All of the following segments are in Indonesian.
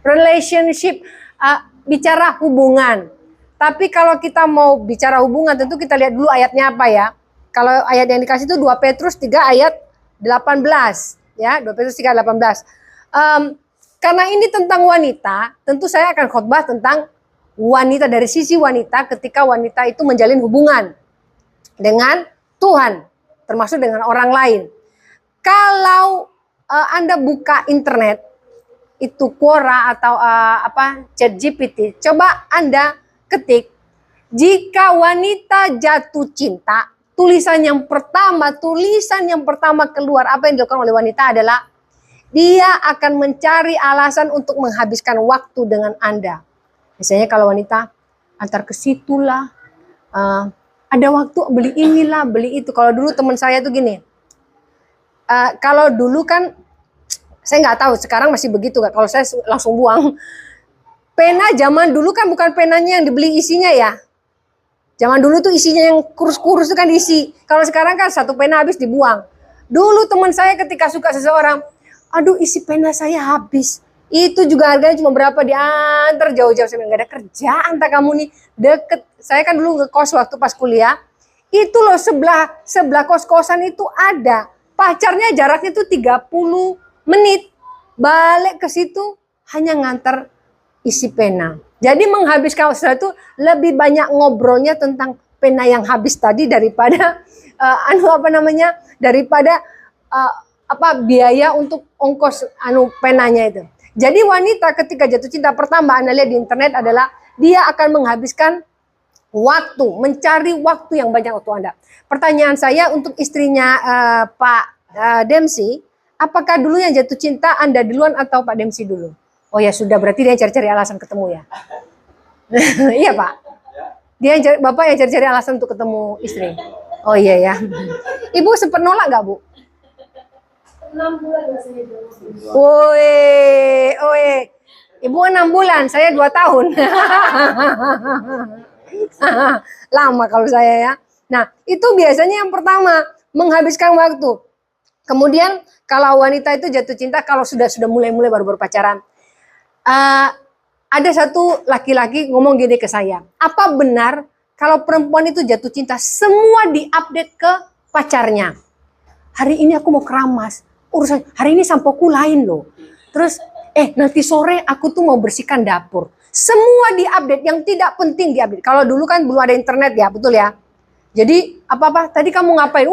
relationship, bicara hubungan. Tapi kalau kita mau bicara hubungan, tentu kita lihat dulu ayatnya apa ya. Kalau ayat yang dikasih itu 2 Petrus 3 ayat 18 ya, 2 Petrus 3 ayat 18. Karena ini tentang wanita, tentu saya akan khotbah tentang wanita dari sisi wanita ketika wanita itu menjalin hubungan dengan Tuhan, termasuk dengan orang lain. Kalau Anda buka internet, itu Quora atau ChatGPT, coba Anda ketik, jika wanita jatuh cinta, tulisan yang pertama keluar, apa yang dilakukan oleh wanita adalah dia akan mencari alasan untuk menghabiskan waktu dengan Anda. Misalnya kalau wanita antar ke situ lah, ada waktu beli inilah, beli itu. Kalau dulu teman saya tuh gini, kalau dulu kan saya nggak tahu, sekarang masih begitu gak? Kalau saya langsung buang. Pena zaman dulu kan bukan penanya yang dibeli isinya ya. Zaman dulu tuh isinya yang kurus-kurus itu kan diisi. Kalau sekarang kan satu pena habis dibuang. Dulu teman saya ketika suka seseorang, aduh isi pena saya habis. Itu juga harganya cuma berapa, diantar jauh-jauh. Saya bilang, gak ada kerjaan tak kamu nih. Deket, saya kan dulu ngekos waktu pas kuliah. Itu loh sebelah kos-kosan itu ada. Pacarnya jaraknya tuh 30 menit. Balik ke situ hanya ngantar isi pena. Jadi menghabiskan waktu itu lebih banyak ngobrolnya tentang pena yang habis tadi daripada daripada biaya untuk ongkos penanya itu. Jadi wanita ketika jatuh cinta pertama Anda lihat di internet adalah dia akan menghabiskan waktu, mencari waktu yang banyak waktu Anda. Pertanyaan saya untuk istrinya Pak Dempsey, apakah dulu yang jatuh cinta Anda duluan atau Pak Dempsey dulu? Oh ya sudah, berarti dia cari-cari alasan ketemu ya. Iya Pak. Bapak yang cari-cari alasan untuk ketemu istri. Oh iya ya. Ibu sempat nolak nggak Bu? 6 bulan rasanya dulu. Woi. Ibu 6 bulan, saya 2 tahun. Lama kalau saya ya. Nah, itu biasanya yang pertama, menghabiskan waktu. Kemudian kalau wanita itu jatuh cinta kalau sudah mulai baru pacaran. Ada satu laki-laki ngomong gini ke saya, apa benar kalau perempuan itu jatuh cinta semua diupdate ke pacarnya? Hari ini aku mau keramas, urusan hari ini sampoku lain loh. Terus nanti sore aku tuh mau bersihkan dapur. Semua diupdate, yang tidak penting diupdate. Kalau dulu kan belum ada internet ya, betul ya. Jadi apa tadi kamu ngapain?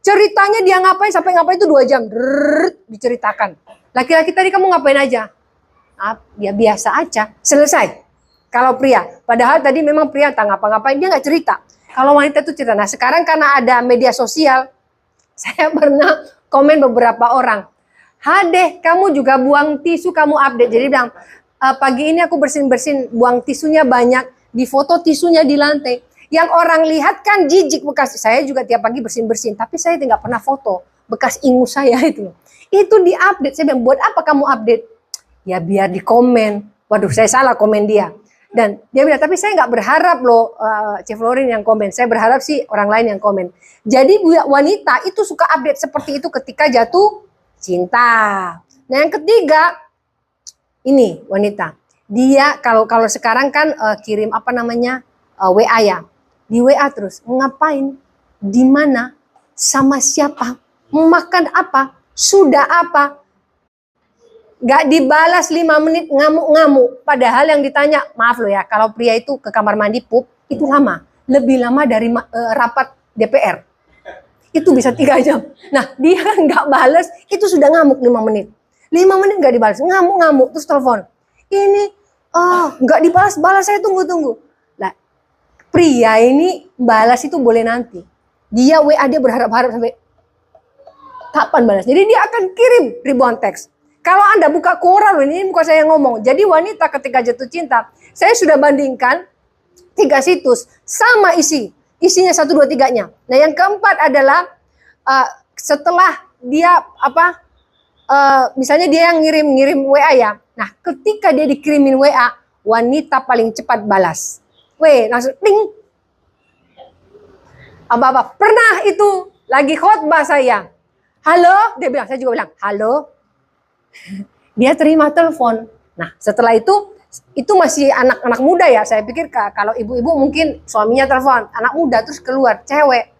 Ceritanya dia ngapain sampai ngapain itu 2 jam. Diceritakan. Laki-laki tadi kamu ngapain aja? Ya biasa aja, selesai. Kalau pria, padahal tadi memang pria tak ngapa-ngapain, dia nggak cerita. Kalau wanita itu cerita. Nah sekarang karena ada media sosial, saya pernah komen beberapa orang, Hadeh kamu juga buang tisu, kamu update. Jadi bilang, pagi ini aku bersin-bersin, buang tisunya banyak, di foto tisunya di lantai. Yang orang lihat kan jijik bekas. Saya juga tiap pagi bersin-bersin, tapi saya tidak pernah foto bekas ingus saya itu. Itu di update. Saya bilang, buat apa kamu update? Ya biar di komen. Waduh, saya salah komen dia. Dan dia bilang, tapi saya nggak berharap loh Chef Florin yang komen. Saya berharap sih orang lain yang komen. Jadi wanita itu suka update seperti itu ketika jatuh cinta. Nah yang ketiga, ini wanita. Dia kalau sekarang kan kirim WA ya. Di WA terus, ngapain? Di mana? Sama siapa? Makan apa? Sudah apa? Gak dibalas 5 menit ngamuk-ngamuk. Padahal yang ditanya, maaf loh ya, kalau pria itu ke kamar mandi pup, itu lama. Lebih lama dari rapat DPR. Itu bisa 3 jam. Nah, dia nggak balas, itu sudah ngamuk 5 menit. 5 menit nggak dibalas, ngamuk-ngamuk, terus telepon. Ini, nggak dibalas-balas, saya tunggu-tunggu. Nah, pria ini balas itu boleh nanti. Dia WA, dia berharap-harap sampai kapan balas. Jadi dia akan kirim ribuan teks. Kalau Anda buka Quora, ini bukan saya yang ngomong. Jadi wanita ketika jatuh cinta, saya sudah bandingkan 3 situs sama isinya 1, 2, 3-nya. Nah yang keempat adalah setelah dia misalnya dia yang ngirim WA ya. Nah ketika dia dikirimin WA, wanita paling cepat balas. Langsung ding. Pernah itu lagi khotbah saya. Halo, dia bilang, saya juga bilang, halo. Dia terima telepon. Nah, setelah itu masih anak-anak muda ya. Saya pikir kalau ibu-ibu mungkin suaminya telepon, anak muda terus keluar, cewek.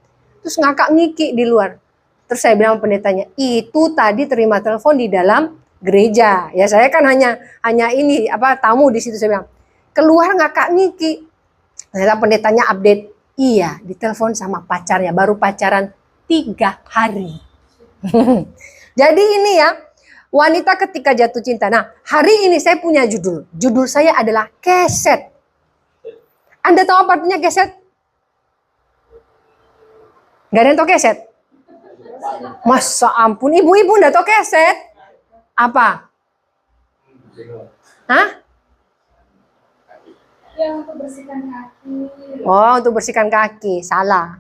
Terus ngakak ngiki di luar. Terus saya bilang sama pendetanya, itu tadi terima telepon di dalam gereja. Ya saya kan hanya ini tamu di situ. Saya bilang, keluar ngakak ngiki. Ternyata pendetanya update, iya ditelepon sama pacarnya, baru pacaran 3 hari. Jadi ini ya, wanita ketika jatuh cinta. Nah, hari ini saya punya judul. Judul saya adalah keset. Anda tahu apa artinya keset? Gak ada yang tahu keset? Masa ampun, ibu-ibu gak tahu keset? Apa? Hah? Yang untuk bersihkan kaki. Oh, untuk bersihkan kaki. Salah.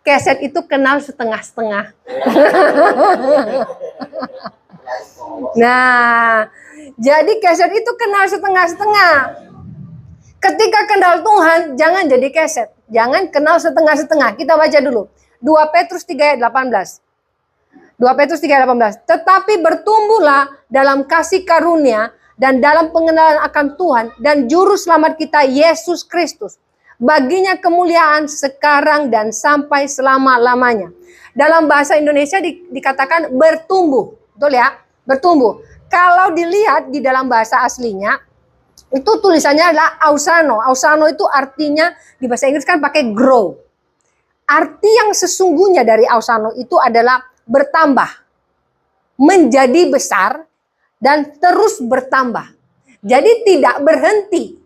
Keset itu kenal setengah-setengah. Nah, jadi keset itu kenal setengah-setengah. Ketika kenal Tuhan, jangan jadi keset. Jangan kenal setengah-setengah. Kita baca dulu. 2 Petrus 3 ayat 18. 2 Petrus 3 ayat 18. Tetapi bertumbuhlah dalam kasih karunia dan dalam pengenalan akan Tuhan dan juru selamat kita Yesus Kristus. Baginya kemuliaan sekarang dan sampai selama-lamanya. Dalam bahasa Indonesia dikatakan bertumbuh. Betul ya? Bertumbuh. Kalau dilihat di dalam bahasa aslinya, itu tulisannya adalah ausano. Ausano itu artinya di bahasa Inggris kan pakai grow. Arti yang sesungguhnya dari ausano itu adalah bertambah, menjadi besar, dan terus bertambah. Jadi tidak berhenti.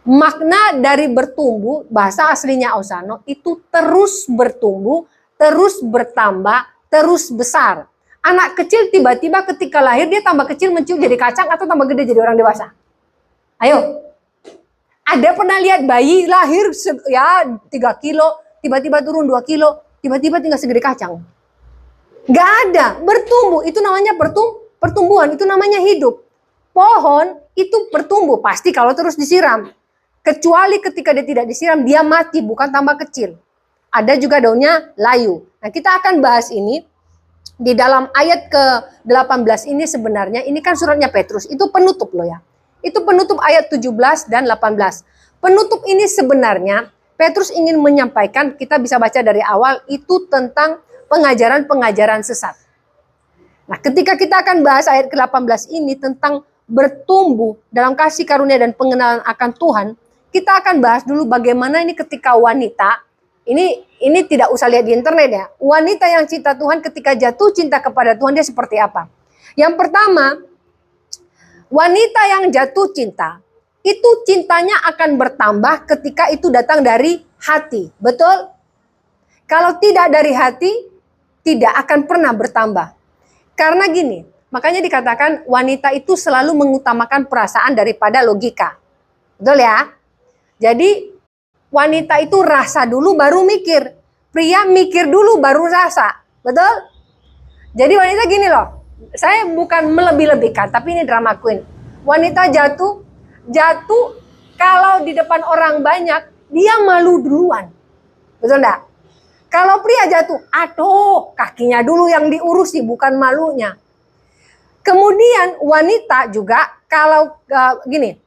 Makna dari bertumbuh, bahasa aslinya ausano, itu terus bertumbuh, terus bertambah, terus besar. Anak kecil tiba-tiba ketika lahir dia tambah kecil mencium jadi kacang atau tambah gede jadi orang dewasa? Ayo. Ada pernah lihat bayi lahir ya 3 kilo, tiba-tiba turun 2 kilo, tiba-tiba tinggal segede kacang? Gak ada. Bertumbuh itu namanya pertumbuhan, itu namanya hidup. Pohon itu bertumbuh pasti kalau terus disiram. Kecuali ketika dia tidak disiram, dia mati, bukan tambah kecil. Ada juga daunnya layu. Nah, kita akan bahas ini di dalam ayat ke-18 ini sebenarnya, ini kan suratnya Petrus, itu penutup loh ya. Itu penutup ayat 17 dan 18. Penutup ini sebenarnya, Petrus ingin menyampaikan, kita bisa baca dari awal, itu tentang pengajaran-pengajaran sesat. Nah, ketika kita akan bahas ayat ke-18 ini tentang bertumbuh dalam kasih karunia dan pengenalan akan Tuhan, kita akan bahas dulu bagaimana ini ketika wanita, ini tidak usah lihat di internet ya. Wanita yang cinta Tuhan ketika jatuh cinta kepada Tuhan dia seperti apa? Yang pertama, wanita yang jatuh cinta, itu cintanya akan bertambah ketika itu datang dari hati. Betul? Kalau tidak dari hati, tidak akan pernah bertambah. Karena gini, makanya dikatakan wanita itu selalu mengutamakan perasaan daripada logika. Betul ya? Jadi wanita itu rasa dulu baru mikir. Pria mikir dulu baru rasa. Betul? Jadi wanita gini loh. Saya bukan melebih-lebihkan, tapi ini drama queen. Wanita jatuh kalau di depan orang banyak, dia malu duluan. Betul enggak? Kalau pria jatuh, aduh kakinya dulu yang diurusi, bukan malunya. Kemudian wanita juga kalau gini,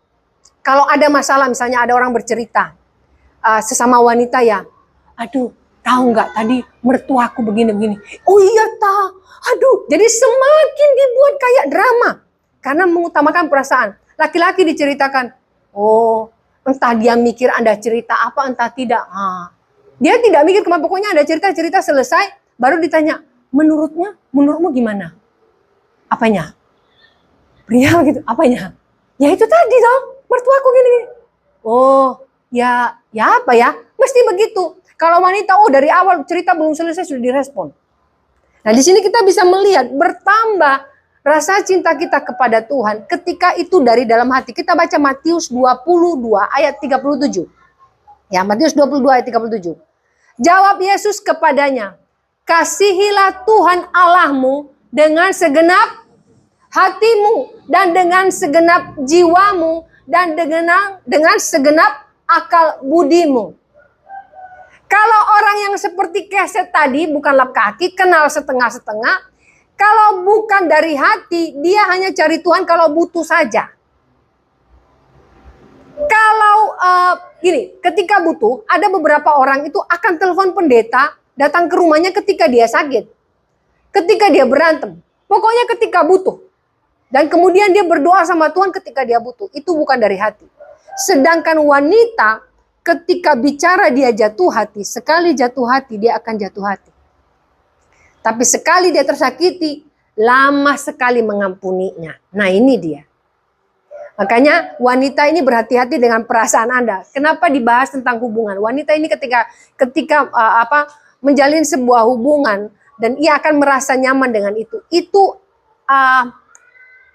kalau ada masalah misalnya ada orang bercerita sesama wanita ya, aduh tahu nggak tadi mertuaku begini-begini. Oh iya tahu. Aduh, jadi semakin dibuat kayak drama karena mengutamakan perasaan. Laki-laki diceritakan, oh entah dia mikir Anda cerita apa entah tidak. Dia tidak mikir kemana, pokoknya ada cerita selesai baru ditanya, menurutmu gimana? Apanya? Pria gitu, apanya? Ya itu tadi dong, mertuaku gini. Oh, ya apa ya? Mesti begitu. Kalau wanita, dari awal cerita belum selesai sudah direspon. Nah, di sini kita bisa melihat bertambah rasa cinta kita kepada Tuhan ketika itu dari dalam hati. Kita baca Matius 22 ayat 37. Ya, Matius 22 ayat 37. Jawab Yesus kepadanya, kasihilah Tuhan Allahmu dengan segenap hatimu dan dengan segenap jiwamu dan dengan segenap akal budimu. Kalau orang yang seperti keset tadi bukan lap kaki, kenal setengah-setengah. Kalau bukan dari hati, dia hanya cari Tuhan kalau butuh saja. Kalau gini, ketika butuh, ada beberapa orang itu akan telepon pendeta, datang ke rumahnya ketika dia sakit, ketika dia berantem, pokoknya ketika butuh. Dan kemudian dia berdoa sama Tuhan ketika dia butuh. Itu bukan dari hati. Sedangkan wanita, ketika bicara dia jatuh hati, sekali jatuh hati, dia akan jatuh hati. Tapi sekali dia tersakiti, lama sekali mengampuninya. Nah ini dia. Makanya wanita ini berhati-hati dengan perasaan Anda. Kenapa dibahas tentang hubungan? Wanita ini ketika menjalin sebuah hubungan dan ia akan merasa nyaman dengan itu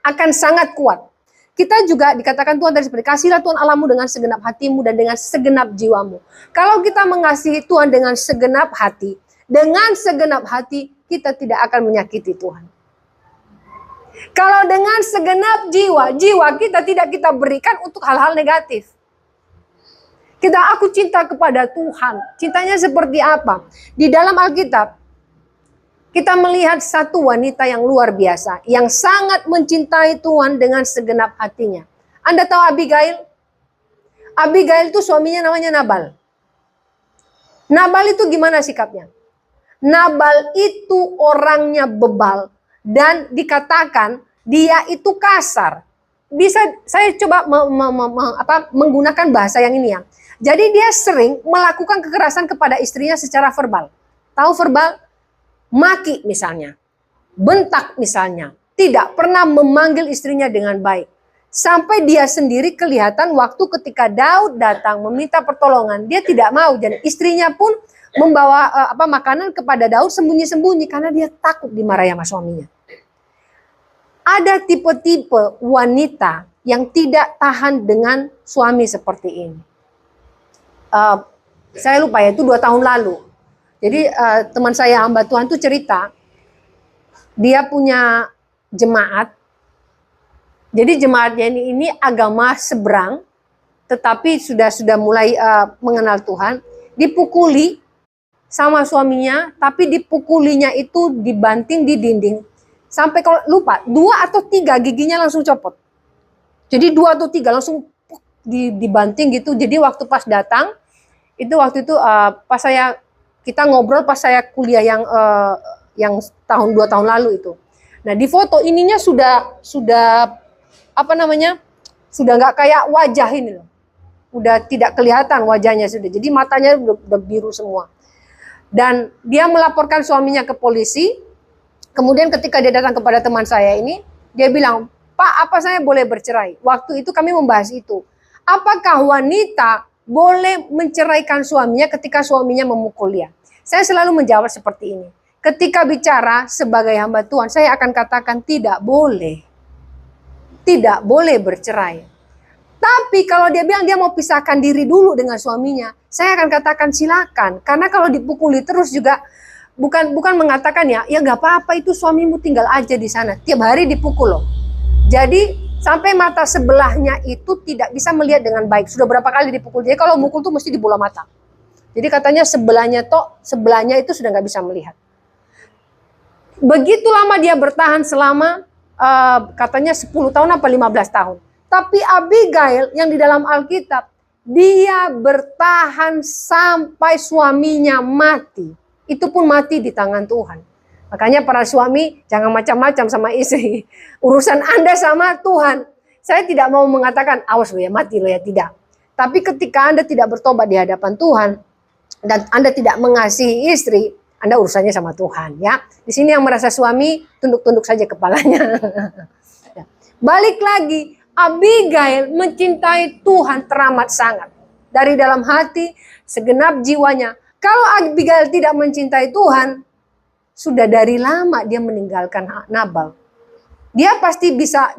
akan sangat kuat. Kita juga dikatakan Tuhan dari seperti kasihlah Tuhan Allahmu dengan segenap hatimu dan dengan segenap jiwamu. Kalau kita mengasihi Tuhan dengan segenap hati, kita tidak akan menyakiti Tuhan. Kalau dengan segenap jiwa kita tidak kita berikan untuk hal-hal negatif. Aku cinta kepada Tuhan. Cintanya seperti apa? Di dalam Alkitab, kita melihat satu wanita yang luar biasa, yang sangat mencintai Tuhan dengan segenap hatinya. Anda tahu Abigail? Abigail itu suaminya namanya Nabal. Nabal itu gimana sikapnya? Nabal itu orangnya bebal dan dikatakan dia itu kasar. Bisa saya coba menggunakan bahasa yang ini ya. Jadi dia sering melakukan kekerasan kepada istrinya secara verbal. Tahu verbal? Maki misalnya, bentak misalnya, tidak pernah memanggil istrinya dengan baik. Sampai dia sendiri kelihatan waktu ketika Daud datang meminta pertolongan, dia tidak mau dan istrinya pun membawa makanan kepada Daud sembunyi-sembunyi karena dia takut dimarahi sama suaminya. Ada tipe-tipe wanita yang tidak tahan dengan suami seperti ini. Saya lupa ya, itu 2 tahun lalu. Jadi teman saya hamba Tuhan itu cerita, dia punya jemaat. Jadi jemaatnya ini agama seberang, tetapi sudah mulai mengenal Tuhan. Dipukuli sama suaminya, tapi dipukulinya itu dibanting di dinding. Sampai kalau lupa, 2 atau 3 giginya langsung copot. Jadi 2 atau 3 langsung dibanting gitu. Jadi waktu pas datang, waktu itu pas kita ngobrol pas saya kuliah yang 2 tahun lalu itu. Nah di foto ininya sudah nggak kayak wajah ini loh. Udah tidak kelihatan wajahnya sudah. Jadi matanya udah biru semua. Dan dia melaporkan suaminya ke polisi. Kemudian ketika dia datang kepada teman saya ini, dia bilang, Pak, apa saya boleh bercerai? Waktu itu kami membahas itu. Apakah wanita boleh menceraikan suaminya ketika suaminya memukul dia? Saya selalu menjawab seperti ini. Ketika bicara sebagai hamba Tuhan, saya akan katakan tidak boleh. Tidak boleh bercerai. Tapi kalau dia bilang dia mau pisahkan diri dulu dengan suaminya, saya akan katakan silakan. Karena kalau dipukuli terus juga bukan mengatakan ya nggak apa-apa itu suamimu tinggal aja di sana. Tiap hari dipukul loh. Jadi sampai mata sebelahnya itu tidak bisa melihat dengan baik. Sudah berapa kali dipukul. Jadi kalau mukul tuh mesti di bola mata. Jadi katanya sebelahnya itu sudah nggak bisa melihat. Begitu lama dia bertahan selama katanya 10 tahun apa 15 tahun. Tapi Abigail yang di dalam Alkitab, dia bertahan sampai suaminya mati. Itu pun mati di tangan Tuhan. Makanya para suami jangan macam-macam sama istri. Urusan Anda sama Tuhan. Saya tidak mau mengatakan awas lo ya mati lo ya, tidak. Tapi ketika Anda tidak bertobat di hadapan Tuhan dan Anda tidak mengasihi istri, Anda urusannya sama Tuhan ya. Di sini yang merasa suami tunduk-tunduk saja kepalanya. Balik lagi, Abigail mencintai Tuhan teramat sangat. Dari dalam hati, segenap jiwanya. Kalau Abigail tidak mencintai Tuhan, sudah dari lama dia meninggalkan Nabal. Dia pasti bisa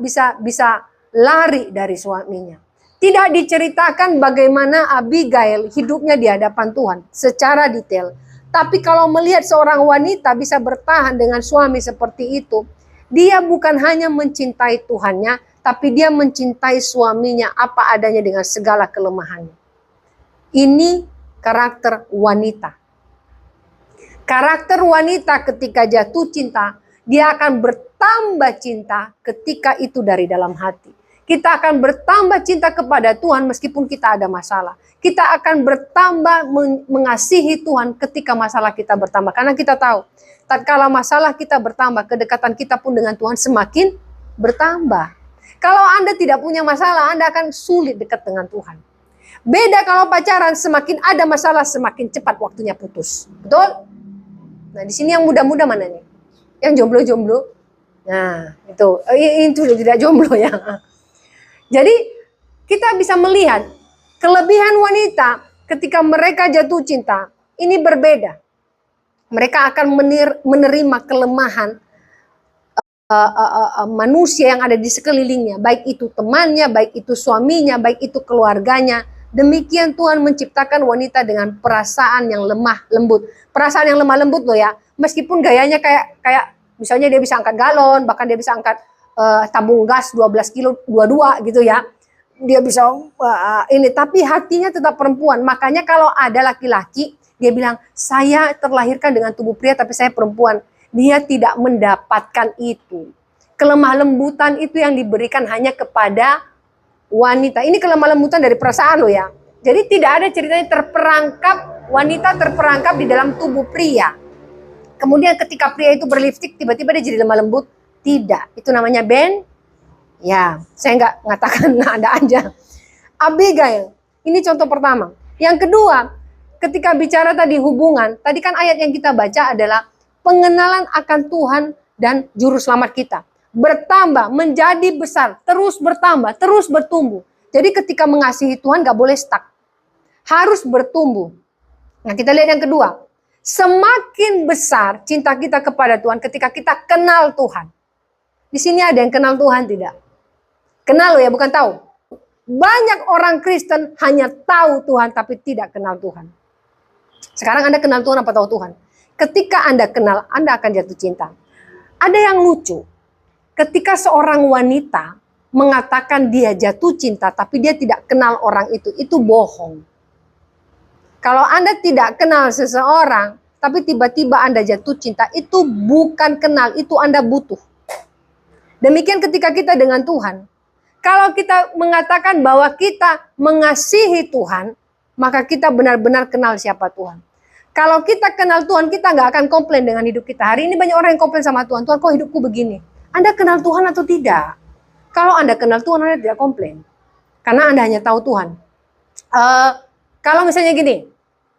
lari dari suaminya. Tidak diceritakan bagaimana Abigail hidupnya di hadapan Tuhan secara detail. Tapi kalau melihat seorang wanita bisa bertahan dengan suami seperti itu, dia bukan hanya mencintai Tuhannya, tapi dia mencintai suaminya apa adanya dengan segala kelemahannya. Ini karakter wanita. Karakter wanita ketika jatuh cinta, Dia akan bertambah cinta ketika itu dari dalam hati. Kita akan bertambah cinta kepada Tuhan meskipun kita ada masalah. Kita akan bertambah mengasihi Tuhan ketika masalah kita bertambah. Karena kita tahu, tatkala masalah kita bertambah, kedekatan kita pun dengan Tuhan semakin bertambah. Kalau Anda tidak punya masalah, Anda akan sulit dekat dengan Tuhan. Beda kalau pacaran, semakin ada masalah, semakin cepat waktunya putus. Betul? Nah, di sini yang muda-muda mana nih? Yang jomblo-jomblo? Nah, itu tidak jomblo ya. Jadi, kita bisa melihat kelebihan wanita ketika mereka jatuh cinta, ini berbeda. Mereka akan menerima kelemahan manusia yang ada di sekelilingnya, baik itu temannya, baik itu suaminya, baik itu keluarganya. Demikian Tuhan menciptakan wanita dengan perasaan yang lemah lembut. Perasaan yang lemah lembut loh ya. Meskipun gayanya kayak misalnya dia bisa angkat galon, bahkan dia bisa angkat tabung gas 12 kilo 22 gitu ya. Dia bisa ini, tapi hatinya tetap perempuan. Makanya kalau ada laki-laki, dia bilang, saya terlahirkan dengan tubuh pria tapi saya perempuan. Dia tidak mendapatkan itu. Kelemah lembutan itu yang diberikan hanya kepada wanita. Ini kelemah lembutan dari perasaan loh ya. Jadi tidak ada ceritanya wanita terperangkap di dalam tubuh pria. Kemudian ketika pria itu berlipstik, tiba-tiba dia jadi lemah lembut. Tidak, itu namanya ya, saya nggak mengatakan ada aja. Abigail, ini contoh pertama. Yang kedua, ketika bicara tadi hubungan, tadi kan ayat yang kita baca adalah pengenalan akan Tuhan dan juru selamat kita. Bertambah, menjadi besar, terus bertambah, terus bertumbuh. Jadi ketika mengasihi Tuhan nggak boleh stuck. Harus bertumbuh. Nah, kita lihat yang kedua. Semakin besar cinta kita kepada Tuhan ketika kita kenal Tuhan. Di sini ada yang kenal Tuhan tidak? Kenal loh ya, bukan tahu. Banyak orang Kristen hanya tahu Tuhan tapi tidak kenal Tuhan. Sekarang Anda kenal Tuhan apa tahu Tuhan? Ketika Anda kenal, Anda akan jatuh cinta. Ada yang lucu. Ketika seorang wanita mengatakan dia jatuh cinta tapi dia tidak kenal orang itu bohong. Kalau Anda tidak kenal seseorang tapi tiba-tiba Anda jatuh cinta, itu bukan kenal, itu Anda butuh. Demikian ketika kita dengan Tuhan. Kalau kita mengatakan bahwa kita mengasihi Tuhan, maka kita benar-benar kenal siapa Tuhan. Kalau kita kenal Tuhan, kita nggak akan komplain dengan hidup kita. Hari ini banyak orang yang komplain sama Tuhan. Tuhan, kok hidupku begini? Anda kenal Tuhan atau tidak? Kalau Anda kenal Tuhan, Anda tidak komplain. Karena Anda hanya tahu Tuhan. Kalau misalnya gini,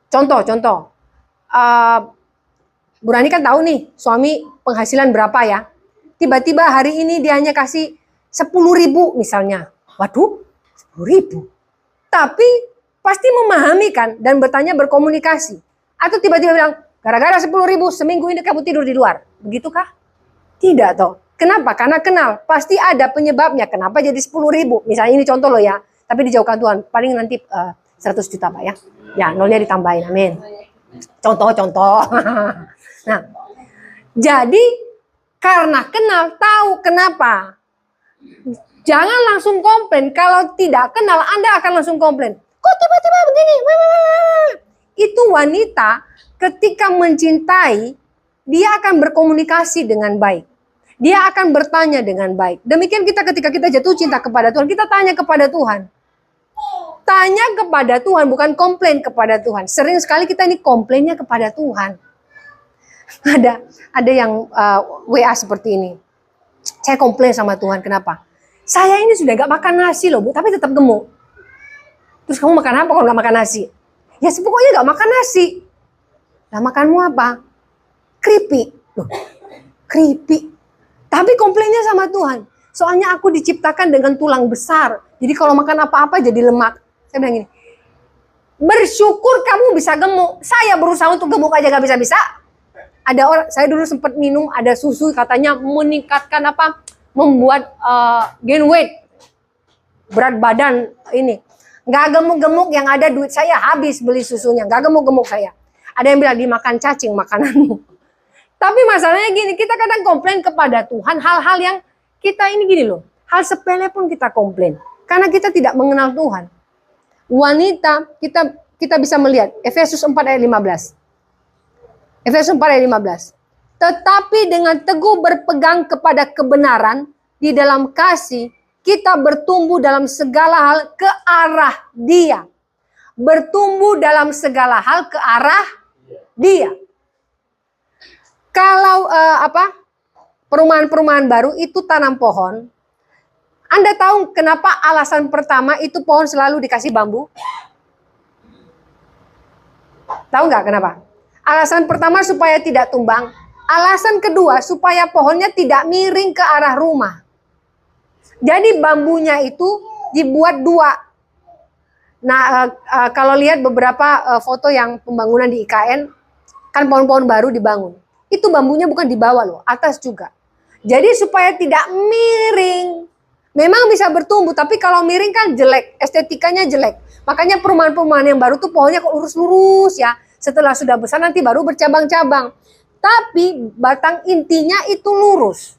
contoh. Bu Rani kan tahu nih, suami penghasilan berapa ya. Tiba-tiba hari ini dia hanya kasih 10.000 misalnya. Waduh, 10.000. Tapi pasti memahami kan dan bertanya, berkomunikasi. Atau tiba-tiba bilang, gara-gara 10.000 seminggu ini kamu tidur di luar. Begitukah? Tidak toh. Kenapa? Karena kenal. Pasti ada penyebabnya. Kenapa jadi 10.000? Misalnya ini contoh loh ya. Tapi dijauhkan Tuhan. Paling nanti 100 juta Pak ya. Ya, nolnya ditambahin. Amin. Contoh. Nah, jadi karena kenal, tahu kenapa. Jangan langsung komplain. Kalau tidak kenal, Anda akan langsung komplain. Kok tiba-tiba begini? Itu wanita ketika mencintai, dia akan berkomunikasi dengan baik. Dia akan bertanya dengan baik. Demikian kita ketika kita jatuh cinta kepada Tuhan, kita tanya kepada Tuhan. Tanya kepada Tuhan, bukan komplain kepada Tuhan. Sering sekali kita ini komplainnya kepada Tuhan. Ada yang WA seperti ini. Saya komplain sama Tuhan, kenapa? Saya ini sudah gak makan nasi loh Bu, tapi tetap gemuk. Terus kamu makan apa kalau gak makan nasi? Ya pokoknya gak makan nasi. Nah makanmu apa? Keripik. Loh, keripik. Tapi komplainnya sama Tuhan. Soalnya aku diciptakan dengan tulang besar. Jadi kalau makan apa-apa jadi lemak. Saya bilang gini, bersyukur kamu bisa gemuk. Saya berusaha untuk gemuk aja gak bisa-bisa. Ada orang, saya dulu sempat minum ada susu katanya meningkatkan apa? Membuat gain weight. Berat badan ini. Gak gemuk-gemuk, yang ada duit saya habis beli susunya. Gak gemuk-gemuk saya. Ada yang bilang dimakan cacing makananmu. Tapi masalahnya gini, kita kadang komplain kepada Tuhan hal-hal yang kita ini gini loh. Hal sepele pun kita komplain. Karena kita tidak mengenal Tuhan. Wanita, kita bisa melihat. Efesus 4 ayat 15. Efesus 4 ayat 15. Tetapi dengan teguh berpegang kepada kebenaran di dalam kasih, kita bertumbuh dalam segala hal ke arah Dia. Bertumbuh dalam segala hal ke arah Dia. Kalau perumahan-perumahan baru itu tanam pohon, Anda tahu kenapa alasan pertama itu pohon selalu dikasih bambu? Tahu nggak kenapa? Alasan pertama supaya tidak tumbang. Alasan kedua supaya pohonnya tidak miring ke arah rumah. Jadi bambunya itu dibuat dua. Nah, kalau lihat beberapa foto yang pembangunan di IKN, kan pohon-pohon baru dibangun. Itu bambunya bukan di bawah loh, atas juga. Jadi supaya tidak miring. Memang bisa bertumbuh, tapi kalau miring kan jelek, estetikanya jelek. Makanya perumahan-perumahan yang baru tuh pohonnya kok lurus-lurus ya. Setelah sudah besar nanti baru bercabang-cabang. Tapi batang intinya itu lurus.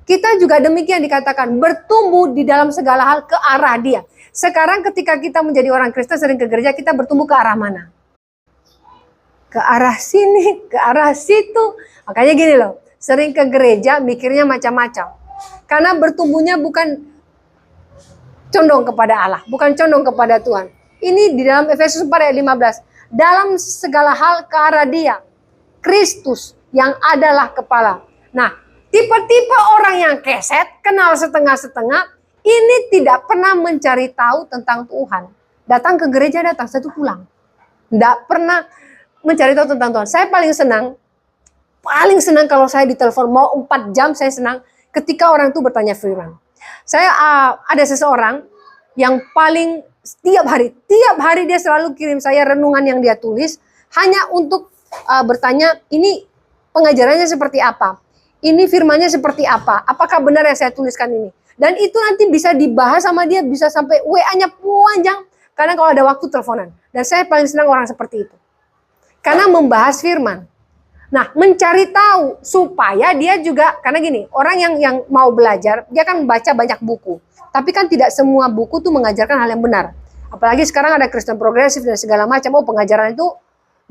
Kita juga demikian dikatakan bertumbuh di dalam segala hal ke arah Dia. Sekarang ketika kita menjadi orang Kristen sering ke gereja, kita bertumbuh ke arah mana? Ke arah sini, ke arah situ. Makanya gini loh, sering ke gereja mikirnya macam-macam. Karena bertumbuhnya bukan condong kepada Allah, bukan condong kepada Tuhan. Ini di dalam Efesus 4 ayat 15. Dalam segala hal ke arah Dia, Kristus yang adalah kepala. Nah, tipe-tipe orang yang keset, kenal setengah-setengah, ini tidak pernah mencari tahu tentang Tuhan. Datang ke gereja, datang, satu pulang. Tidak pernah mencari tahu tentang Tuhan. Saya paling senang kalau saya ditelepon mau 4 jam, saya senang ketika orang itu bertanya firman. Saya ada seseorang yang paling tiap hari dia selalu kirim saya renungan yang dia tulis hanya untuk bertanya, ini pengajarannya seperti apa? Ini firmannya seperti apa? Apakah benar yang saya tuliskan ini? Dan itu nanti bisa dibahas sama dia, bisa sampai WA-nya panjang. Karena kalau ada waktu teleponan. Dan saya paling senang orang seperti itu. Karena membahas firman. Nah, mencari tahu supaya dia juga, karena gini, orang yang mau belajar, dia kan baca banyak buku. Tapi kan tidak semua buku tuh mengajarkan hal yang benar. Apalagi sekarang ada Kristen progresif dan segala macam. Oh, pengajaran itu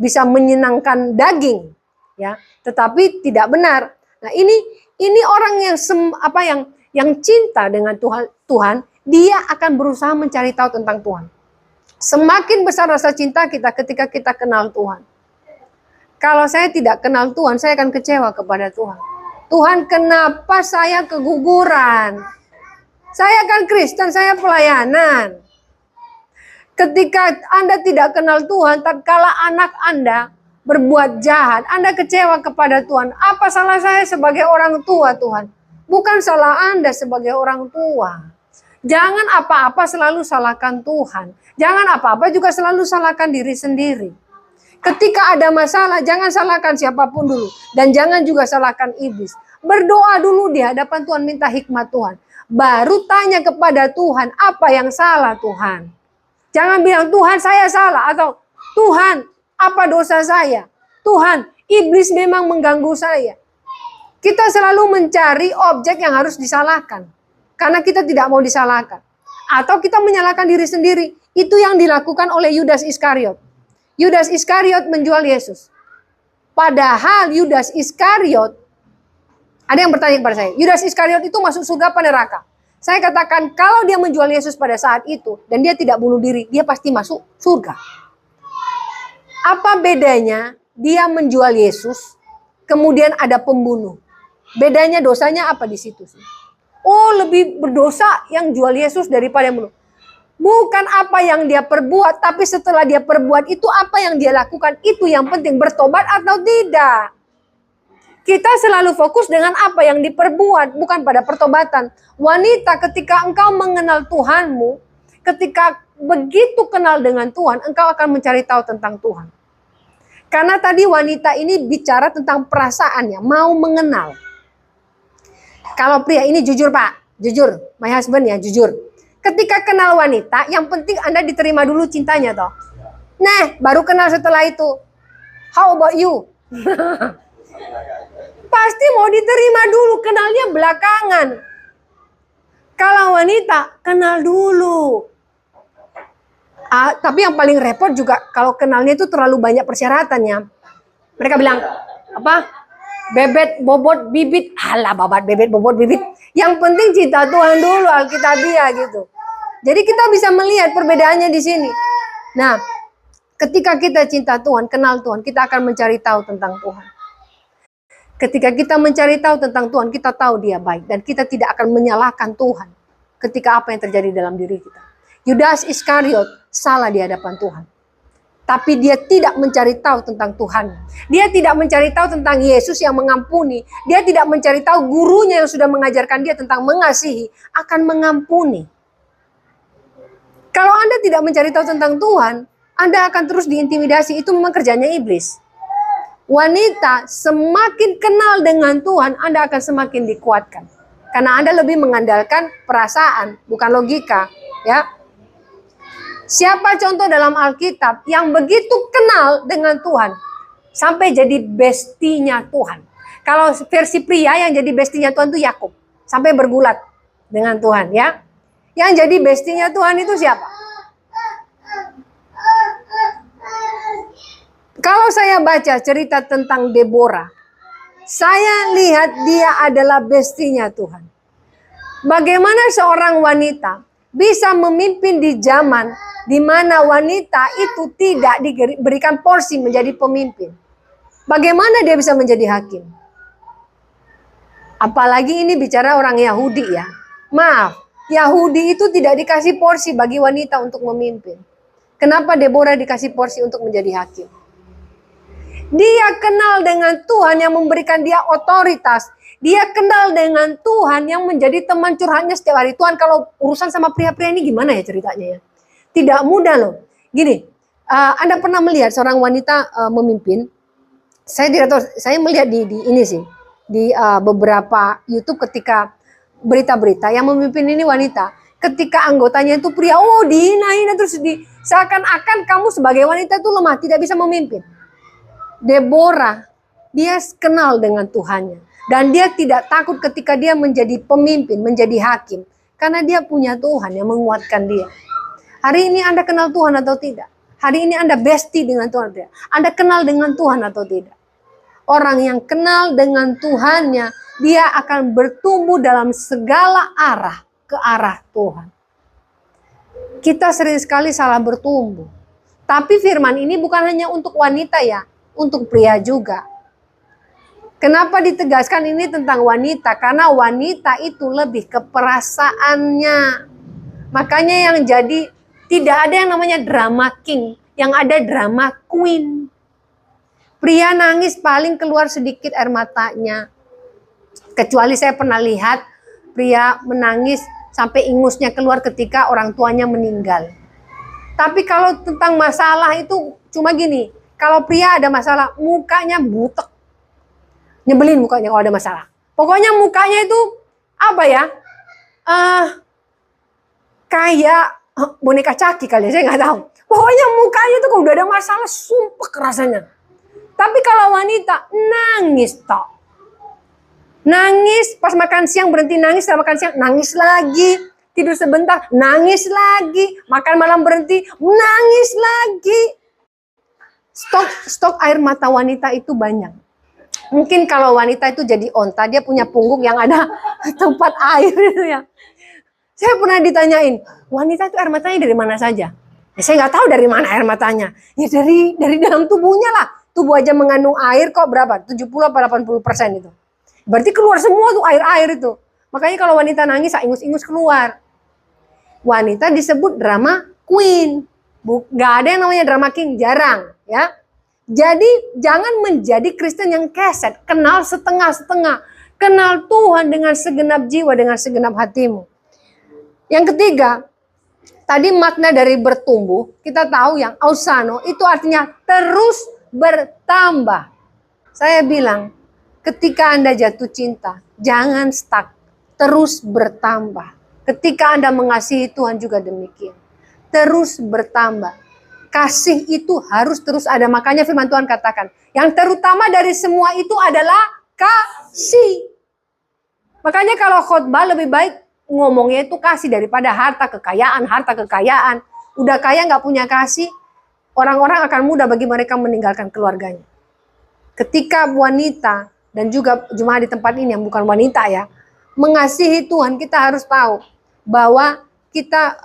bisa menyenangkan daging, ya. Tetapi tidak benar. Nah, ini orang yang cinta dengan Tuhan, dia akan berusaha mencari tahu tentang Tuhan. Semakin besar rasa cinta kita ketika kita kenal Tuhan. Kalau saya tidak kenal Tuhan, saya akan kecewa kepada Tuhan. Tuhan, kenapa saya keguguran? Saya kan Kristen, saya pelayanan. Ketika Anda tidak kenal Tuhan, tatkala anak Anda berbuat jahat, Anda kecewa kepada Tuhan. Apa salah saya sebagai orang tua, Tuhan? Bukan salah Anda sebagai orang tua. Jangan apa-apa selalu salahkan Tuhan. Jangan apa-apa juga selalu salahkan diri sendiri. Ketika ada masalah, jangan salahkan siapapun dulu. Dan jangan juga salahkan iblis. Berdoa dulu di hadapan Tuhan, minta hikmat Tuhan. Baru tanya kepada Tuhan, apa yang salah Tuhan? Jangan bilang, Tuhan saya salah. Atau, Tuhan, apa dosa saya? Tuhan, iblis memang mengganggu saya. Kita selalu mencari objek yang harus disalahkan. Karena kita tidak mau disalahkan. Atau kita menyalahkan diri sendiri. Itu yang dilakukan oleh Yudas Iskariot. Yudas Iskariot menjual Yesus. Padahal Yudas Iskariot, ada yang bertanya kepada saya, Yudas Iskariot itu masuk surga apa neraka? Saya katakan, kalau dia menjual Yesus pada saat itu, dan dia tidak bunuh diri, dia pasti masuk surga. Apa bedanya dia menjual Yesus, kemudian ada pembunuh? Bedanya dosanya apa di situ? Oh, lebih berdosa yang jual Yesus daripada yang bunuh. Bukan apa yang dia perbuat, tapi setelah dia perbuat itu apa yang dia lakukan. Itu yang penting, bertobat atau tidak. Kita selalu fokus dengan apa yang diperbuat, bukan pada pertobatan. Wanita, ketika engkau mengenal Tuhanmu, ketika begitu kenal dengan Tuhan, engkau akan mencari tahu tentang Tuhan. Karena tadi wanita ini bicara tentang perasaannya, mau mengenal. Kalau pria ini jujur Pak, jujur, my husband ya, jujur. Ketika kenal wanita, yang penting Anda diterima dulu cintanya toh. Nah, baru kenal setelah itu. How about you? Pasti mau diterima dulu, kenalnya belakangan. Kalau wanita, kenal dulu. Tapi yang paling repot juga kalau kenalnya itu terlalu banyak persyaratannya. Mereka bilang, apa? bebet, bobot, bibit. Alah babat, bebet, bobot, bibit. Yang penting cinta Tuhan dulu, Alkitabiah gitu. Jadi kita bisa melihat perbedaannya di sini. Nah, ketika kita cinta Tuhan, kenal Tuhan, kita akan mencari tahu tentang Tuhan. Ketika kita mencari tahu tentang Tuhan, kita tahu Dia baik. Dan kita tidak akan menyalahkan Tuhan ketika apa yang terjadi dalam diri kita. Yudas Iskariot salah di hadapan Tuhan. Tapi dia tidak mencari tahu tentang Tuhan. Dia tidak mencari tahu tentang Yesus yang mengampuni. Dia tidak mencari tahu gurunya yang sudah mengajarkan dia tentang mengasihi akan mengampuni. Kalau Anda tidak mencari tahu tentang Tuhan, Anda akan terus diintimidasi. Itu memang kerjanya iblis. Wanita semakin kenal dengan Tuhan, Anda akan semakin dikuatkan. Karena Anda lebih mengandalkan perasaan, bukan logika. Ya. Siapa contoh dalam Alkitab yang begitu kenal dengan Tuhan, sampai jadi bestinya Tuhan. Kalau versi pria yang jadi bestinya Tuhan itu Yakub. Sampai bergulat dengan Tuhan. Ya. Yang jadi bestinya Tuhan itu siapa? Kalau saya baca cerita tentang Deborah, saya lihat dia adalah bestinya Tuhan. Bagaimana seorang wanita bisa memimpin di zaman di mana wanita itu tidak diberikan porsi menjadi pemimpin. Bagaimana dia bisa menjadi hakim? Apalagi ini bicara orang Yahudi ya. Maaf. Yahudi itu tidak dikasih porsi bagi wanita untuk memimpin. Kenapa Deborah dikasih porsi untuk menjadi hakim? Dia kenal dengan Tuhan yang memberikan dia otoritas. Dia kenal dengan Tuhan yang menjadi teman curhatnya setiap hari. Tuhan, kalau urusan sama pria-pria ini gimana ya ceritanya ya? Tidak mudah loh. Gini, Anda pernah melihat seorang wanita memimpin? Saya tidak tahu, saya melihat di ini sih. Di beberapa YouTube ketika berita-berita yang memimpin ini wanita, ketika anggotanya itu pria, oh dihina-hina terus seakan-akan kamu sebagai wanita itu lemah, tidak bisa memimpin. Deborah, dia kenal dengan Tuhannya dan dia tidak takut ketika dia menjadi pemimpin, menjadi hakim, karena dia punya Tuhan yang menguatkan dia. Hari ini Anda kenal Tuhan atau tidak? Hari ini Anda bestie dengan Tuhan atau tidak? Anda kenal dengan Tuhan atau tidak? Orang yang kenal dengan Tuhannya, dia akan bertumbuh dalam segala arah ke arah Tuhan. Kita sering sekali salah bertumbuh. Tapi firman ini bukan hanya untuk wanita ya, untuk pria juga. Kenapa ditegaskan ini tentang wanita? Karena wanita itu lebih ke perasaannya. Makanya yang jadi tidak ada yang namanya drama king, yang ada drama queen. Pria nangis paling keluar sedikit air matanya. Kecuali saya pernah lihat pria menangis sampai ingusnya keluar ketika orang tuanya meninggal. Tapi kalau tentang masalah itu cuma gini. Kalau pria ada masalah, mukanya butek. Nyebelin mukanya kalau ada masalah. Pokoknya mukanya itu apa ya? Kayak boneka caki kali ya, saya nggak tahu. Pokoknya mukanya itu kalau udah ada masalah, sumpah rasanya. Tapi kalau wanita nangis toh. Nangis pas makan siang berhenti nangis, setelah makan siang nangis lagi. Tidur sebentar, nangis lagi. Makan malam berhenti, nangis lagi. Stok air mata wanita itu banyak. Mungkin kalau wanita itu jadi onta, dia punya punggung yang ada tempat air itu ya. Saya pernah ditanyain, wanita itu air matanya dari mana saja? Ya, saya nggak tahu dari mana air matanya. Ya dari dalam tubuhnya lah. Tubuh aja mengandung air kok berapa? 70-80% itu. Berarti keluar semua tuh air-air itu. Makanya kalau wanita nangis, ingus-ingus keluar. Wanita disebut drama queen. Nggak ada yang namanya drama king, jarang. Ya. Jadi jangan menjadi Kristen yang keset. Kenal setengah-setengah. Kenal Tuhan dengan segenap jiwa, dengan segenap hatimu. Yang ketiga, tadi makna dari bertumbuh, kita tahu yang ausano itu artinya terus bertambah. Saya bilang, ketika Anda jatuh cinta, jangan stuck, terus bertambah. Ketika Anda mengasihi Tuhan juga demikian, terus bertambah. Kasih itu harus terus ada, makanya firman Tuhan katakan, yang terutama dari semua itu adalah kasih. Makanya kalau khotbah lebih baik ngomongnya itu kasih daripada harta kekayaan. Udah kaya nggak punya kasih, orang-orang akan mudah bagi mereka meninggalkan keluarganya. Ketika wanita dan juga jemaat di tempat ini yang bukan wanita ya, mengasihi Tuhan, kita harus tahu bahwa kita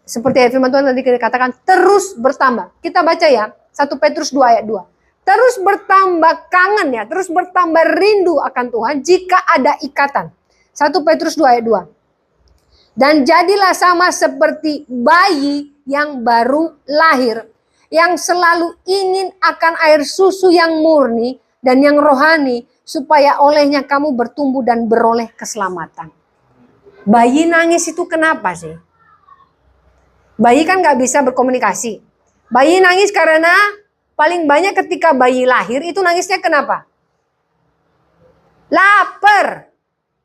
seperti firman Tuhan tadi katakan terus bertambah. Kita baca ya 1 Petrus 2 ayat 2. Terus bertambah kangen ya, terus bertambah rindu akan Tuhan jika ada ikatan. 1 Petrus 2 ayat 2. Dan jadilah sama seperti bayi yang baru lahir, yang selalu ingin akan air susu yang murni dan yang rohani, supaya olehnya kamu bertumbuh dan beroleh keselamatan. Bayi nangis itu kenapa sih? Bayi kan gak bisa berkomunikasi. Bayi nangis karena paling banyak ketika bayi lahir itu nangisnya kenapa? Lapar.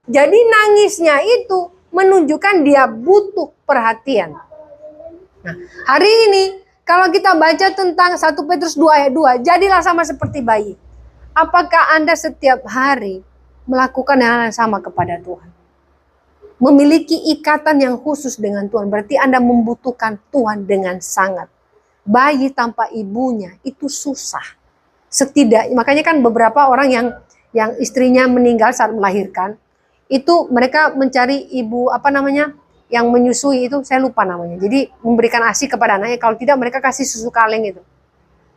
Jadi nangisnya itu menunjukkan dia butuh perhatian. Nah, hari ini kalau kita baca tentang 1 Petrus 2 ayat 2, jadilah sama seperti bayi. Apakah Anda setiap hari melakukan hal yang sama kepada Tuhan? Memiliki ikatan yang khusus dengan Tuhan, berarti Anda membutuhkan Tuhan dengan sangat. Bayi tanpa ibunya itu susah. Setidaknya, makanya kan beberapa orang yang istrinya meninggal saat melahirkan, itu mereka mencari ibu yang menyusui, itu saya lupa namanya. Jadi memberikan ASI kepada anaknya, kalau tidak mereka kasih susu kaleng itu.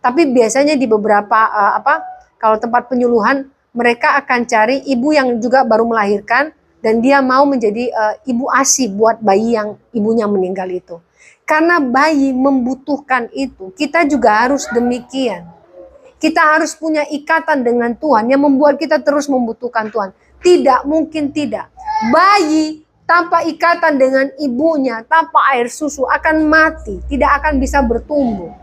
Tapi biasanya di beberapa kalau tempat penyuluhan mereka akan cari ibu yang juga baru melahirkan dan dia mau menjadi ibu ASI buat bayi yang ibunya meninggal itu. Karena bayi membutuhkan itu, kita juga harus demikian. Kita harus punya ikatan dengan Tuhan yang membuat kita terus membutuhkan Tuhan. Tidak mungkin tidak. Bayi tanpa ikatan dengan ibunya, tanpa air susu akan mati, tidak akan bisa bertumbuh.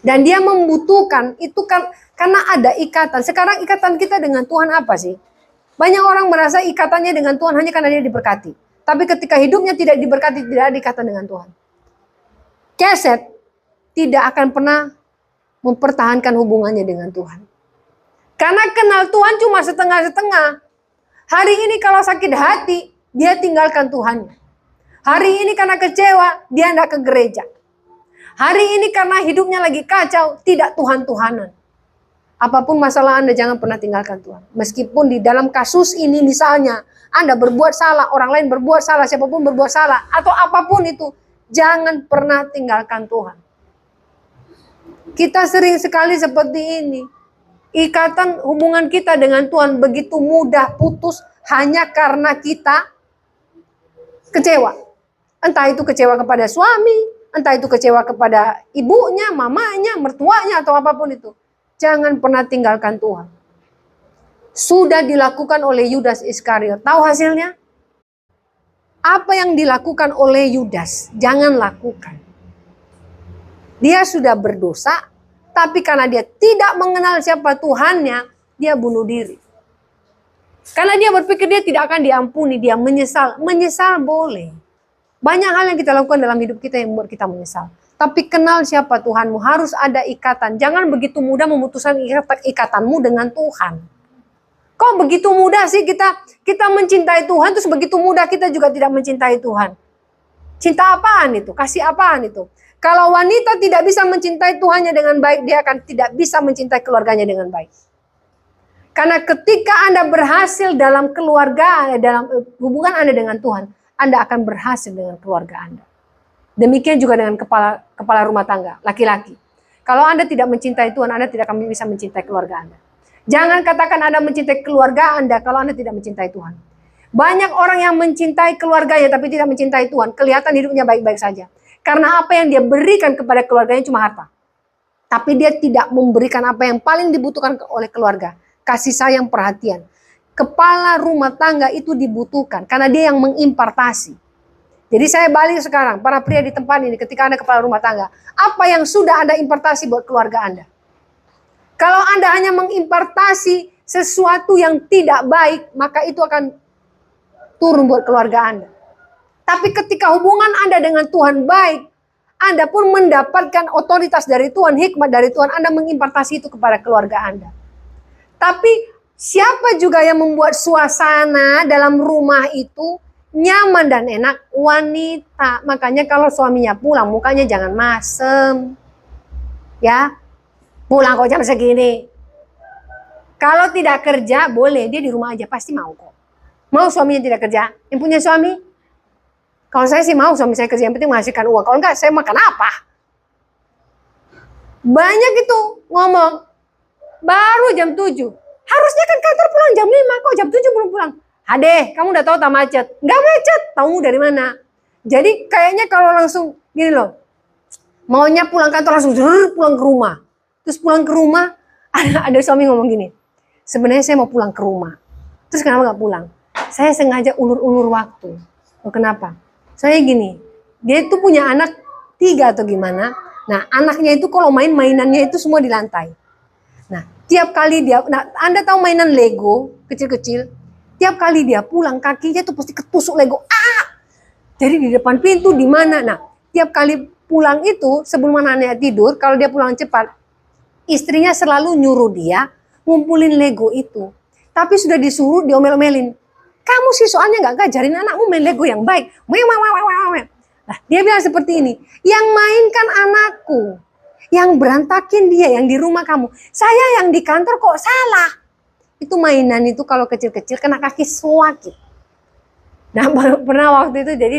Dan dia membutuhkan itu kan karena ada ikatan. Sekarang ikatan kita dengan Tuhan apa sih? Banyak orang merasa ikatannya dengan Tuhan hanya karena dia diberkati. Tapi ketika hidupnya tidak diberkati, tidak ada ikatan dengan Tuhan. Keset tidak akan pernah mempertahankan hubungannya dengan Tuhan. Karena kenal Tuhan cuma setengah-setengah. Hari ini kalau sakit hati, dia tinggalkan Tuhan. Hari ini karena kecewa, dia tidak ke gereja. Hari ini karena hidupnya lagi kacau, tidak Tuhan-Tuhanan. Apapun masalah Anda, jangan pernah tinggalkan Tuhan. Meskipun di dalam kasus ini misalnya, Anda berbuat salah, orang lain berbuat salah, siapapun berbuat salah, atau apapun itu, jangan pernah tinggalkan Tuhan. Kita sering sekali seperti ini. Ikatan hubungan kita dengan Tuhan begitu mudah putus hanya karena kita kecewa. Entah itu kecewa kepada suami, entah itu kecewa kepada ibunya, mamanya, mertuanya, atau apapun itu. Jangan pernah tinggalkan Tuhan. Sudah dilakukan oleh Yudas Iskariot. Tahu hasilnya? Apa yang dilakukan oleh Yudas, jangan lakukan. Dia sudah berdosa, tapi karena dia tidak mengenal siapa Tuhannya, dia bunuh diri. Karena dia berpikir dia tidak akan diampuni, dia menyesal. Menyesal boleh. Banyak hal yang kita lakukan dalam hidup kita yang membuat kita menyesal. Tapi kenal siapa Tuhanmu, harus ada ikatan. Jangan begitu mudah memutuskan ikatanmu dengan Tuhan. Kok begitu mudah sih kita mencintai Tuhan, terus begitu mudah kita juga tidak mencintai Tuhan. Cinta apaan itu? Kasih apaan itu? Kalau wanita tidak bisa mencintai Tuhannya dengan baik, dia akan tidak bisa mencintai keluarganya dengan baik. Karena ketika Anda berhasil dalam keluarga, dalam hubungan Anda dengan Tuhan, Anda akan berhasil dengan keluarga Anda. Demikian juga dengan kepala rumah tangga, laki-laki. Kalau Anda tidak mencintai Tuhan, Anda tidak akan bisa mencintai keluarga Anda. Jangan katakan Anda mencintai keluarga Anda kalau Anda tidak mencintai Tuhan. Banyak orang yang mencintai keluarganya tapi tidak mencintai Tuhan, kelihatan hidupnya baik-baik saja. Karena apa yang dia berikan kepada keluarganya cuma harta. Tapi dia tidak memberikan apa yang paling dibutuhkan oleh keluarga. Kasih sayang, perhatian. Kepala rumah tangga itu dibutuhkan karena dia yang mengimpartasi. Jadi saya balik sekarang, para pria di tempat ini, ketika Anda kepala rumah tangga, apa yang sudah Anda impartasi buat keluarga Anda? Kalau Anda hanya mengimpartasi sesuatu yang tidak baik, maka itu akan turun buat keluarga Anda. Tapi ketika hubungan Anda dengan Tuhan baik, Anda pun mendapatkan otoritas dari Tuhan, hikmat dari Tuhan, Anda mengimpartasi itu kepada keluarga Anda. Tapi siapa juga yang membuat suasana dalam rumah itu nyaman dan enak? Wanita. Makanya kalau suaminya pulang, mukanya jangan masem. Ya, pulang kok jam segini. Kalau tidak kerja, boleh. Dia di rumah aja, pasti mau kok. Mau suaminya tidak kerja? Yang punya suami? Kalau saya sih mau suami saya kerja, yang penting menghasilkan uang. Kalau enggak, saya makan apa? Banyak itu ngomong, baru jam 7. Harusnya kan kantor pulang jam 5, kok jam 7 belum pulang? Hade, kamu udah tahu tak macet? Nggak macet, tahu dari mana? Jadi kayaknya kalau langsung, gini loh, maunya pulang kantor langsung pulang ke rumah. Terus pulang ke rumah, ada suami ngomong gini, sebenarnya saya mau pulang ke rumah. Terus kenapa nggak pulang? Saya sengaja ulur-ulur waktu. Oh, kenapa? Saya gini, dia itu punya anak 3 atau gimana. Nah, anaknya itu kalau mainannya itu semua di lantai. Nah, tiap kali dia, Anda tahu mainan Lego kecil-kecil? Tiap kali dia pulang, kakinya tuh pasti ketusuk Lego. Jadi di depan pintu di mana? Nah, tiap kali pulang itu sebelum anaknya tidur, kalau dia pulang cepat, istrinya selalu nyuruh dia ngumpulin Lego itu. Tapi sudah disuruh diomel-omelin. Kamu sih soalnya nggak ngajarin anakmu main Lego yang baik. Nah, dia bilang seperti ini, yang mainkan anakku, yang berantakin dia, yang di rumah kamu. Saya yang di kantor kok salah. Itu mainan itu kalau kecil-kecil kena kaki sakit. Nah, pernah waktu itu jadi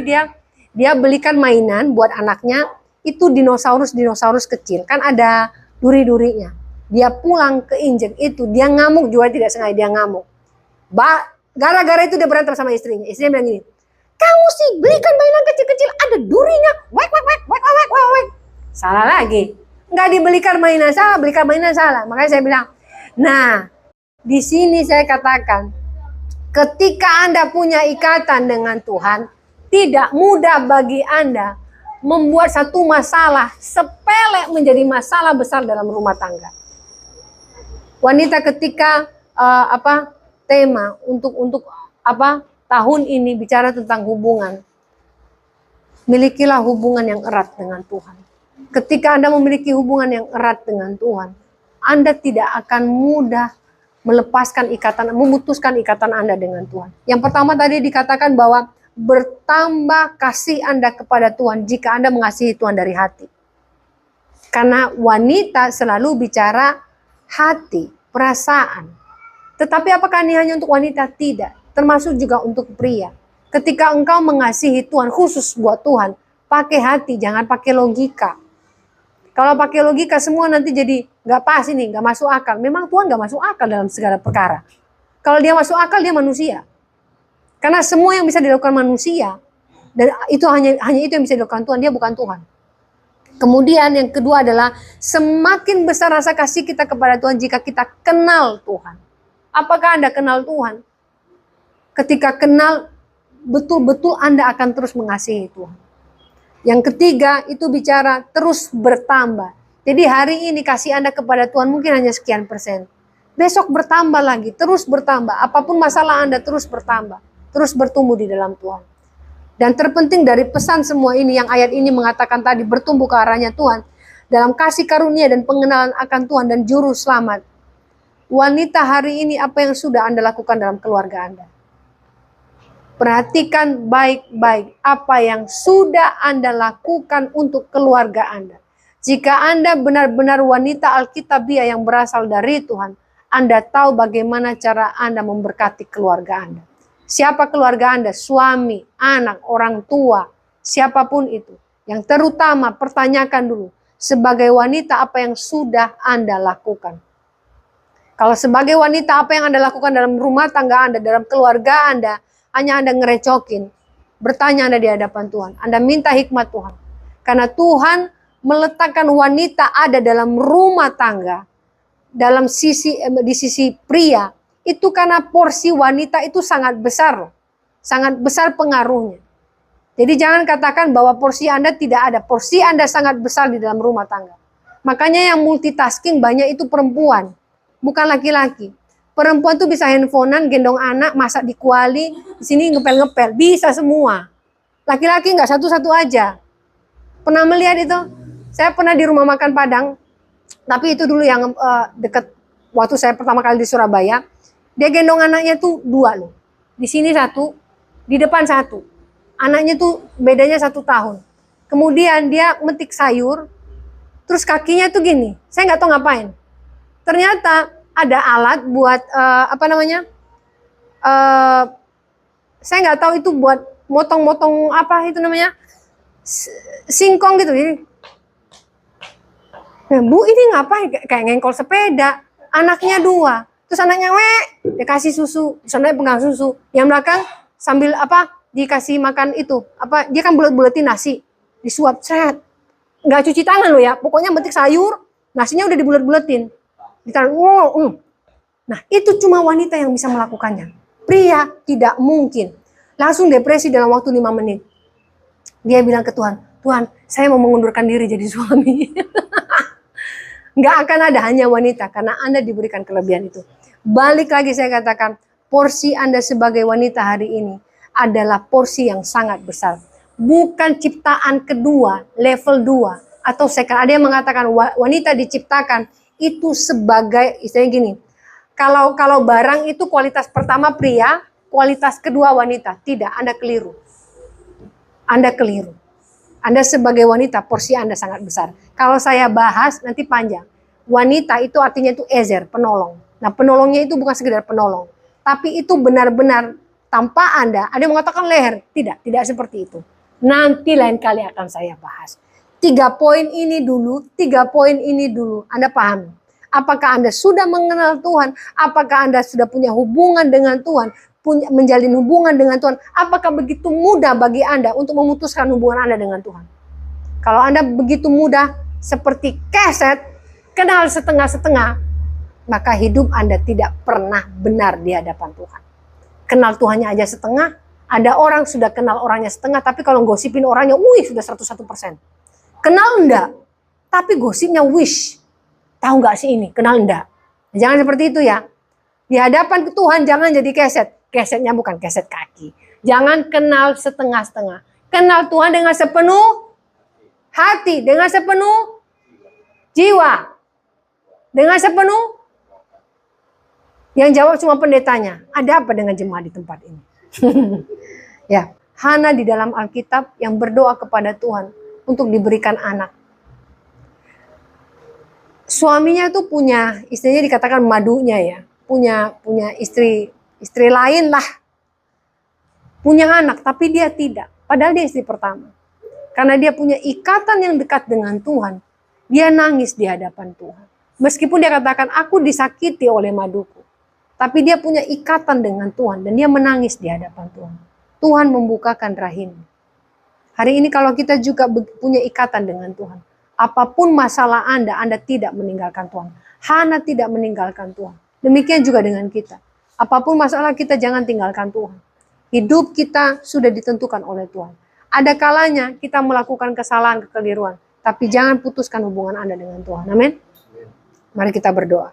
dia belikan mainan buat anaknya, itu dinosaurus kecil. Kan ada duri-durinya. Dia pulang keinjek itu, dia ngamuk juga tidak sengaja dia ngamuk. Gara-gara itu dia berantem sama istrinya. Istrinya bilang gini, kamu sih belikan mainan kecil-kecil ada durinya. Wek. Salah lagi. Nggak dibelikan mainan salah, belikan mainan salah. Makanya saya bilang, nah di sini saya katakan, ketika Anda punya ikatan dengan Tuhan, tidak mudah bagi Anda membuat satu masalah sepele menjadi masalah besar dalam rumah tangga. Wanita ketika tema untuk tahun ini bicara tentang hubungan, milikilah hubungan yang erat dengan Tuhan. Ketika Anda memiliki hubungan yang erat dengan Tuhan, Anda tidak akan mudah memutuskan ikatan Anda dengan Tuhan. Yang pertama tadi dikatakan bahwa bertambah kasih Anda kepada Tuhan jika Anda mengasihi Tuhan dari hati. Karena wanita selalu bicara hati, perasaan. Tetapi apakah ini hanya untuk wanita? Tidak. Termasuk juga untuk pria. Ketika engkau mengasihi Tuhan, khusus buat Tuhan, pakai hati, jangan pakai logika. Kalau pakai logika semua nanti jadi nggak pas ini, nggak masuk akal. Memang Tuhan nggak masuk akal dalam segala perkara. Kalau dia masuk akal, dia manusia. Karena semua yang bisa dilakukan manusia, dan itu hanya itu yang bisa dilakukan Tuhan, dia bukan Tuhan. Kemudian yang kedua adalah semakin besar rasa kasih kita kepada Tuhan jika kita kenal Tuhan. Apakah Anda kenal Tuhan? Ketika kenal, betul-betul Anda akan terus mengasihi Tuhan. Yang ketiga itu bicara terus bertambah. Jadi hari ini kasih Anda kepada Tuhan mungkin hanya sekian persen. Besok bertambah lagi, terus bertambah. Apapun masalah Anda terus bertambah. Terus bertumbuh di dalam Tuhan. Dan terpenting dari pesan semua ini yang ayat ini mengatakan tadi, bertumbuh ke arahnya Tuhan. Dalam kasih karunia dan pengenalan akan Tuhan dan juru selamat. Wanita hari ini apa yang sudah Anda lakukan dalam keluarga Anda? Perhatikan baik-baik apa yang sudah Anda lakukan untuk keluarga Anda. Jika Anda benar-benar wanita Alkitabiah yang berasal dari Tuhan, Anda tahu bagaimana cara Anda memberkati keluarga Anda. Siapa keluarga Anda? Suami, anak, orang tua, siapapun itu. Yang terutama pertanyakan dulu, sebagai wanita apa yang sudah Anda lakukan? Kalau sebagai wanita apa yang Anda lakukan dalam rumah tangga Anda, dalam keluarga Anda, hanya Anda ngerecokin, bertanya Anda di hadapan Tuhan. Anda minta hikmat Tuhan. Karena Tuhan meletakkan wanita ada dalam rumah tangga, di sisi pria, itu karena porsi wanita itu sangat besar. Sangat besar pengaruhnya. Jadi jangan katakan bahwa porsi Anda tidak ada. Porsi Anda sangat besar di dalam rumah tangga. Makanya yang multitasking banyak itu perempuan, bukan laki-laki. Perempuan tuh bisa handphonean, gendong anak, masak di kuali, di sini ngepel-ngepel, bisa semua. Laki-laki nggak satu-satu aja. Pernah melihat itu? Saya pernah di rumah makan Padang, tapi itu dulu yang dekat waktu saya pertama kali di Surabaya. Dia gendong anaknya tuh 2 loh. Di sini 1, di depan 1. Anaknya tuh bedanya 1 tahun. Kemudian dia metik sayur, terus kakinya tuh gini. Saya nggak tahu ngapain. Ternyata ada alat buat apa namanya? Saya nggak tahu itu buat motong-motong apa itu namanya, singkong gitu. Jadi, nah, Bu ini ngapain? Kayak ngengkol sepeda. Anaknya 2. Terus anaknya dikasih susu, terus anaknya pegang susu. Yang belakang sambil apa? Dikasih makan itu. Apa? Dia kan bulet-buletin nasi, disuap, seret. Nggak cuci tangan loh ya. Pokoknya metik sayur, nasinya udah dibulet-buletin. Ditaruh, Nah, itu cuma wanita yang bisa melakukannya. Pria tidak mungkin. Langsung depresi dalam waktu 5 menit. Dia bilang ke Tuhan, Tuhan, saya mau mengundurkan diri jadi suami. Nggak akan ada, hanya wanita, karena Anda diberikan kelebihan itu. Balik lagi saya katakan, porsi Anda sebagai wanita hari ini adalah porsi yang sangat besar. Bukan ciptaan kedua, level 2, atau second. Ada yang mengatakan wanita diciptakan itu sebagai, istilahnya gini, kalau barang itu kualitas pertama pria, kualitas kedua wanita. Tidak, Anda keliru. Anda keliru. Anda sebagai wanita, porsi Anda sangat besar. Kalau saya bahas, nanti panjang. Wanita itu artinya itu ezer, penolong. Nah, penolongnya itu bukan sekedar penolong. Tapi itu benar-benar tanpa Anda, ada yang mengatakan leher. Tidak seperti itu. Nanti lain kali akan saya bahas. 3 poin ini dulu, 3 poin ini dulu. Anda paham? Apakah Anda sudah mengenal Tuhan? Apakah Anda sudah punya hubungan dengan Tuhan? Menjalin hubungan dengan Tuhan? Apakah begitu mudah bagi Anda untuk memutuskan hubungan Anda dengan Tuhan? Kalau Anda begitu mudah, seperti keset, kenal setengah-setengah, maka hidup Anda tidak pernah benar di hadapan Tuhan. Kenal Tuhannya aja setengah, ada orang sudah kenal orangnya setengah, tapi kalau gosipin orangnya, sudah 101%. Kenal enggak, tapi gosipnya wish. Tahu nggak sih ini? Kenal enggak? Jangan seperti itu ya. Di hadapan Tuhan jangan jadi keset. Kesetnya bukan keset kaki. Jangan kenal setengah-setengah. Kenal Tuhan dengan sepenuh hati, dengan sepenuh jiwa, dengan sepenuh. Yang jawab cuma pendetanya. Ada apa dengan jemaat di tempat ini? Ya, Hana di dalam Alkitab yang berdoa kepada Tuhan untuk diberikan anak. Suaminya tuh punya, istilahnya dikatakan madunya ya, punya istri lain lah, punya anak, tapi dia tidak. Padahal dia istri pertama. Karena dia punya ikatan yang dekat dengan Tuhan, dia nangis di hadapan Tuhan. Meskipun dia katakan, aku disakiti oleh maduku, tapi dia punya ikatan dengan Tuhan dan dia menangis di hadapan Tuhan. Tuhan membukakan rahim. Hari ini kalau kita juga punya ikatan dengan Tuhan, apapun masalah Anda tidak meninggalkan Tuhan. Hana tidak meninggalkan Tuhan. Demikian juga dengan kita. Apapun masalah kita, jangan tinggalkan Tuhan. Hidup kita sudah ditentukan oleh Tuhan. Ada kalanya kita melakukan kesalahan, kekeliruan. Tapi jangan putuskan hubungan Anda dengan Tuhan. Amin. Mari kita berdoa.